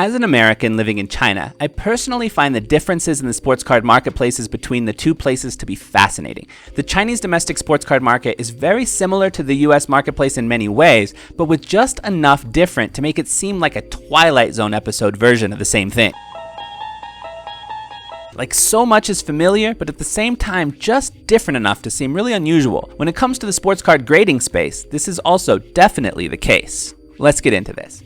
As an American living in China, I personally find the differences in the sports card marketplaces between the two places to be fascinating. The Chinese domestic sports card market is very similar to the US marketplace in many ways, but with just enough different to make it seem like a Twilight Zone episode version of the same thing. Like, so much is familiar, but at the same time just different enough to seem really unusual. When it comes to the sports card grading space, this is also definitely the case. Let's get into this.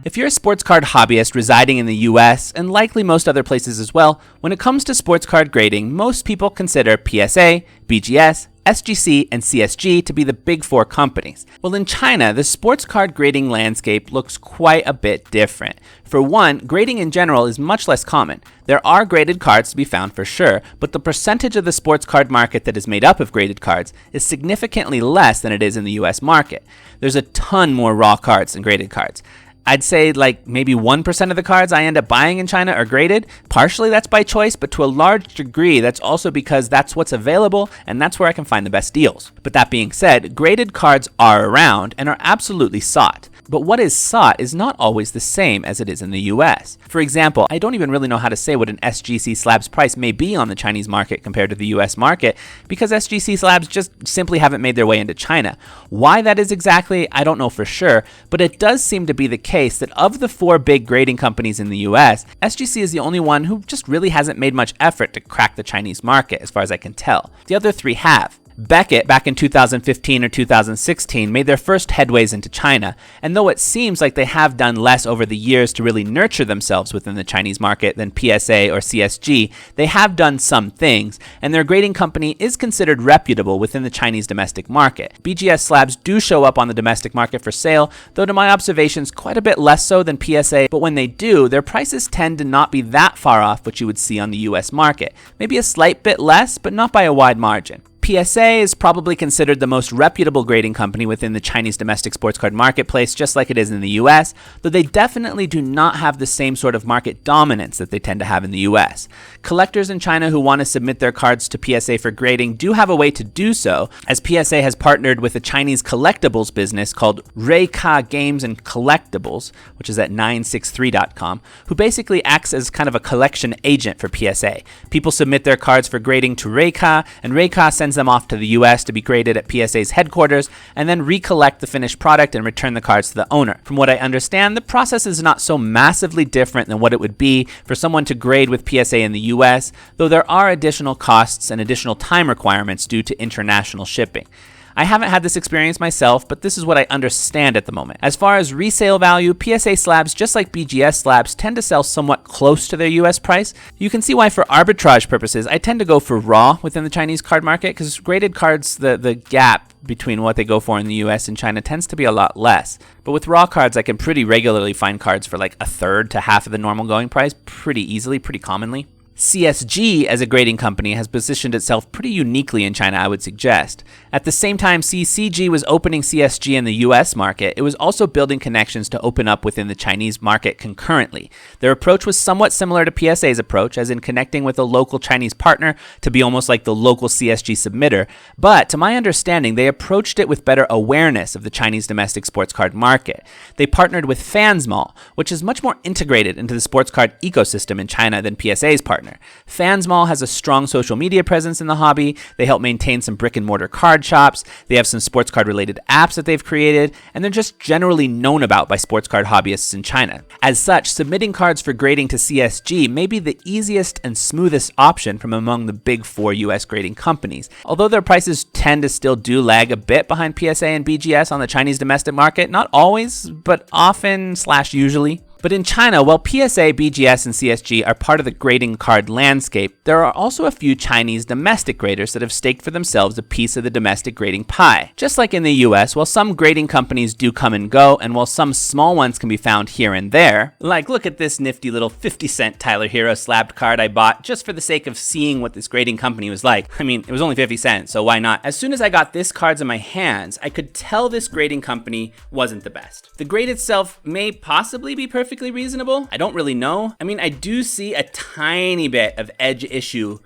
If you're a sports card hobbyist residing in the US, and likely most other places as well, when it comes to sports card grading, most people consider PSA, BGS, SGC, and CSG to be the big four companies. Well, in China, the sports card grading landscape looks quite a bit different. For one, grading in general is much less common. There are graded cards to be found for sure, but the percentage of the sports card market that is made up of graded cards is significantly less than it is in the US market. There's a ton more raw cards than graded cards. I'd say like maybe 1% of the cards I end up buying in China are graded. Partially that's by choice, but to a large degree that's also because that's what's available and that's where I can find the best deals. But that being said, graded cards are around and are absolutely sought. But what is sought is not always the same as it is in the US. For example, I don't even really know how to say what an SGC slab's price may be on the Chinese market compared to the US market because SGC slabs just simply haven't made their way into China. Why that is exactly, I don't know for sure, but it does seem to be the case that of the four big grading companies in the US, SGC is the only one who just really hasn't made much effort to crack the Chinese market as far as I can tell. The other three have. Beckett, back in 2015 or 2016, made their first headways into China, and though it seems like they have done less over the years to really nurture themselves within the Chinese market than PSA or CSG, they have done some things, and their grading company is considered reputable within the Chinese domestic market. BGS slabs do show up on the domestic market for sale, though to my observations quite a bit less so than PSA, but when they do, their prices tend to not be that far off what you would see on the US market. Maybe a slight bit less, but not by a wide margin. PSA is probably considered the most reputable grading company within the Chinese domestic sports card marketplace, just like it is in the US, though they definitely do not have the same sort of market dominance that they tend to have in the US. Collectors in China who want to submit their cards to PSA for grading do have a way to do so, as PSA has partnered with a Chinese collectibles business called Reika Games and Collectibles, which is at 963.com, who basically acts as kind of a collection agent for PSA. People submit their cards for grading to Reika, and Reika sends them off to the US to be graded at PSA's headquarters and then recollect the finished product and return the cards to the owner. From what I understand, the process is not so massively different than what it would be for someone to grade with PSA in the US, though there are additional costs and additional time requirements due to international shipping. I haven't had this experience myself, but this is what I understand at the moment. As far as resale value, PSA slabs, just like BGS slabs, tend to sell somewhat close to their US price. You can see why for arbitrage purposes, I tend to go for raw within the Chinese card market, because graded cards, the gap between what they go for in the US and China tends to be a lot less. But with raw cards, I can pretty regularly find cards for like a third to half of the normal going price pretty easily, pretty commonly. CSG as a grading company has positioned itself pretty uniquely in China, I would suggest. At the same time CCG was opening CSG in the US market, it was also building connections to open up within the Chinese market concurrently. Their approach was somewhat similar to PSA's approach, as in connecting with a local Chinese partner to be almost like the local CSG submitter, but to my understanding, they approached it with better awareness of the Chinese domestic sports card market. They partnered with Fansmall, which is much more integrated into the sports card ecosystem in China than PSA's partner. Fansmall has a strong social media presence in the hobby. They help maintain some brick and mortar card shops. They have some sports card related apps that they've created, and they're just generally known about by sports card hobbyists in China. As such, submitting cards for grading to CSG may be the easiest and smoothest option from among the big four US grading companies. Although their prices tend to still do lag a bit behind PSA and BGS on the Chinese domestic market, not always, but often / usually. But in China, while PSA, BGS, and CSG are part of the grading card landscape, there are also a few Chinese domestic graders that have staked for themselves a piece of the domestic grading pie. Just like in the US, while some grading companies do come and go, and while some small ones can be found here and there, like look at this nifty little 50-cent Tyler Hero slabbed card I bought just for the sake of seeing what this grading company was like. I mean, it was only 50 cents, so why not? As soon as I got this cards in my hands, I could tell this grading company wasn't the best. The grade itself may possibly be perfectly reasonable. I don't really know. I mean, I do see a tiny bit of edge issues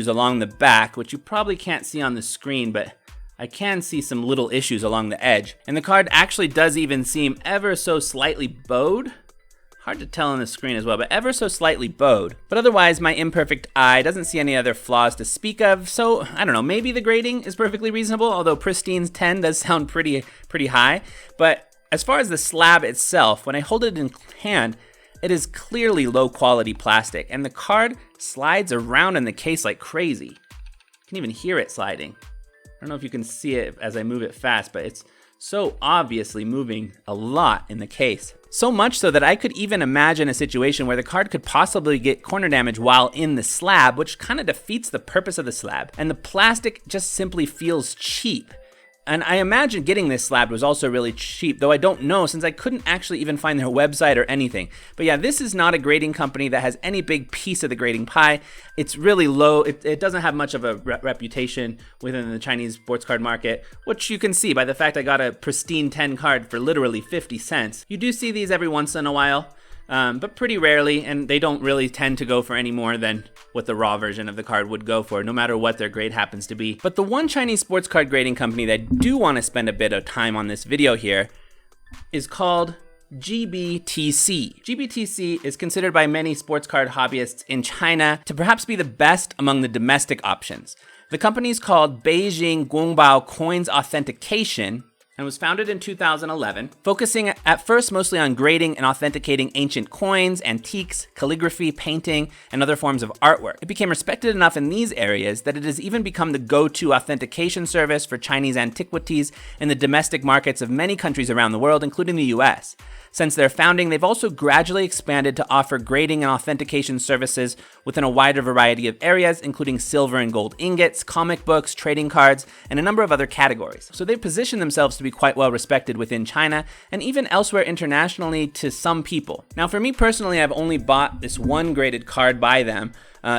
along the back, which you probably can't see on the screen, but I can see some little issues along the edge. And the card actually does even seem ever so slightly bowed. Hard to tell on the screen as well, but ever so slightly bowed. But otherwise, my imperfect eye doesn't see any other flaws to speak of, so I don't know, maybe the grading is perfectly reasonable, although pristine's 10 does sound pretty high. But as far as the slab itself, when I hold it in hand, it is clearly low quality plastic, and the card slides around in the case like crazy. You can even hear it sliding. I don't know if you can see it as I move it fast, but it's so obviously moving a lot in the case. So much so that I could even imagine a situation where the card could possibly get corner damage while in the slab, which kind of defeats the purpose of the slab. And the plastic just simply feels cheap. And I imagine getting this slab was also really cheap, though I don't know since I couldn't actually even find their website or anything. But yeah, this is not a grading company that has any big piece of the grading pie. It's really low. It doesn't have much of a reputation within the Chinese sports card market, which you can see by the fact I got a pristine 10 card for literally 50 cents. You do see these every once in a while, but pretty rarely, and they don't really tend to go for any more than what the raw version of the card would go for, no matter what their grade happens to be. But the one Chinese sports card grading company that I do want to spend a bit of time on this video here is called GBTC. GBTC is considered by many sports card hobbyists in China to perhaps be the best among the domestic options. The company is called Beijing Guangbao Coins Authentication, and was founded in 2011, focusing at first mostly on grading and authenticating ancient coins, antiques, calligraphy, painting, and other forms of artwork. It became respected enough in these areas that it has even become the go-to authentication service for Chinese antiquities in the domestic markets of many countries around the world, including the US. Since their founding, they've also gradually expanded to offer grading and authentication services within a wider variety of areas, including silver and gold ingots, comic books, trading cards, and a number of other categories. So they've positioned themselves to be quite well respected within China and even elsewhere internationally to some people. Now, for me personally, I've only bought this one graded card by them.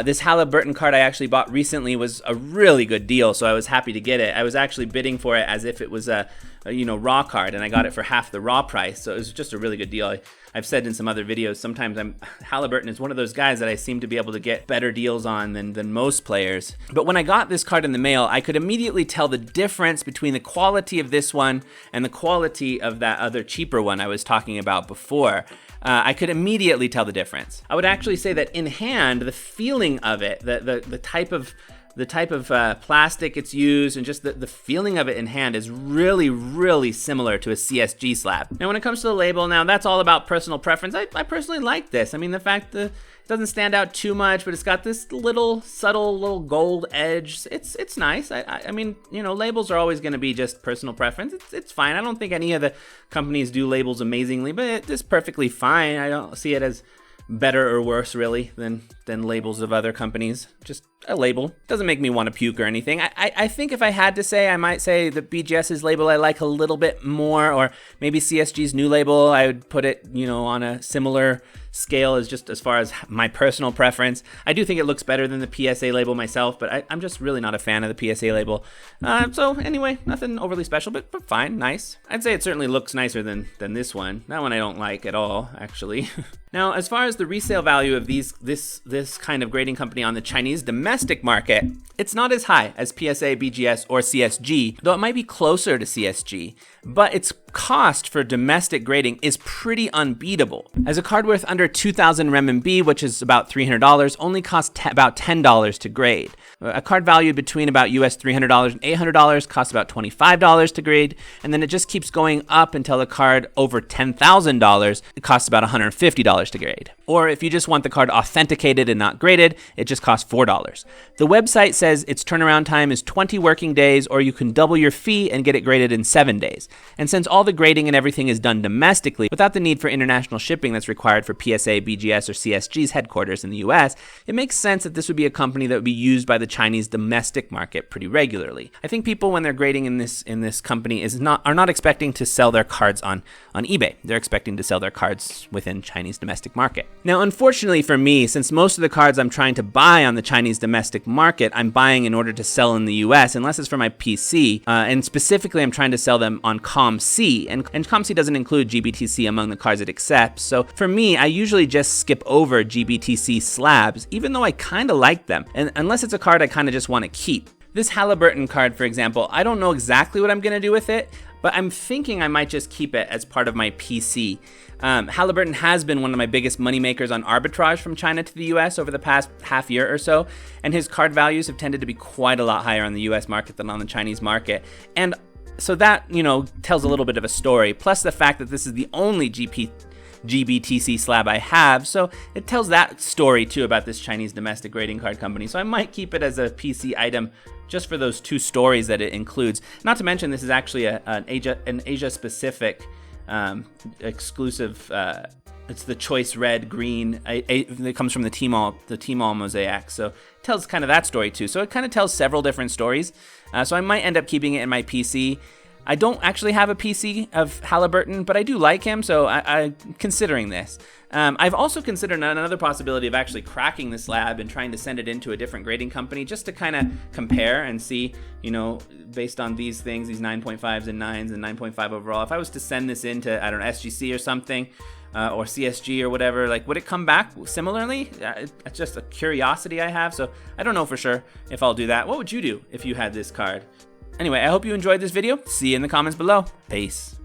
This Halliburton card I actually bought recently was a really good deal, so I was happy to get it. I was actually bidding for it as if it was a raw card, and I got it for half the raw price, so it was just a really good deal. I've said in some other videos, sometimes Halliburton is one of those guys that I seem to be able to get better deals on than most players. But when I got this card in the mail, I could immediately tell the difference between the quality of this one and the quality of that other cheaper one I was talking about before. I could immediately tell the difference. I would actually say that in hand, the feeling of it, the type of plastic it's used, and just the feeling of it in hand is really, really similar to a CSG slab. Now, when it comes to the label, now that's all about personal preference. I personally like this. I mean, the fact that it doesn't stand out too much, but it's got this subtle little gold edge. It's nice. I mean, labels are always going to be just personal preference. It's fine. I don't think any of the companies do labels amazingly, but it's perfectly fine. I don't see it as better or worse really than labels of other companies. Just a label. Doesn't make me want to puke or anything. I think if I had to say, I might say the BGS's label I like a little bit more, or maybe CSG's new label, I would put it, on a similar scale as far as my personal preference. I do think it looks better than the PSA label myself, but I'm just really not a fan of the PSA label. So anyway, nothing overly special, but fine, nice. I'd say it certainly looks nicer than this one. That one I don't like at all, actually. Now, as far as the resale value of this kind of grading company on the Chinese domestic market, it's not as high as PSA, BGS, or CSG, though it might be closer to CSG. But its cost for domestic grading is pretty unbeatable. As a card worth under 2,000 renminbi, which is about $300, only costs about $10 to grade. A card valued between about US $300 and $800 costs about $25 to grade, and then it just keeps going up until a card over $10,000, it costs about $150 to grade. Or if you just want the card authenticated and not graded, it just costs $4. The website says its turnaround time is 20 working days, or you can double your fee and get it graded in 7 days. And since all the grading and everything is done domestically, without the need for international shipping that's required for PSA, BGS, or CSG's headquarters in the US, it makes sense that this would be a company that would be used by the Chinese domestic market pretty regularly. I think people, when they're grading in this company, are not expecting to sell their cards on eBay. They're expecting to sell their cards within Chinese domestic market. Now, unfortunately for me, since most of the cards I'm trying to buy on the Chinese domestic market, I'm buying in order to sell in the US, unless it's for my PC, and specifically I'm trying to sell them on COMC, and COMC doesn't include GBTC among the cards it accepts. So for me, I usually just skip over GBTC slabs, even though I kind of like them, and unless it's a card I kind of just want to keep. This Halliburton card, for example, I don't know exactly what I'm going to do with it, but I'm thinking I might just keep it as part of my PC. Halliburton has been one of my biggest moneymakers on arbitrage from China to the US over the past half year or so, and his card values have tended to be quite a lot higher on the US market than on the Chinese market. And so that, tells a little bit of a story, plus the fact that this is the only GBTC slab I have, so it tells that story too about this Chinese domestic grading card company. So I might keep it as a PC item just for those two stories that it includes. Not to mention this is actually an Asia specific exclusive. It's the choice red green. It comes from the Tmall mosaic, so it tells kind of that story too. So it kind of tells several different stories. So I might end up keeping it in my PC. I don't actually have a PC of Halliburton, but I do like him, so I'm considering this. I've also considered another possibility of actually cracking this slab and trying to send it into a different grading company just to kind of compare and see, based on these things, these 9.5s and 9s and 9.5 overall, if I was to send this into, I don't know, SGC or something, or CSG or whatever, like, would it come back similarly? It's just a curiosity I have, so I don't know for sure if I'll do that. What would you do if you had this card? Anyway, I hope you enjoyed this video. See you in the comments below. Peace.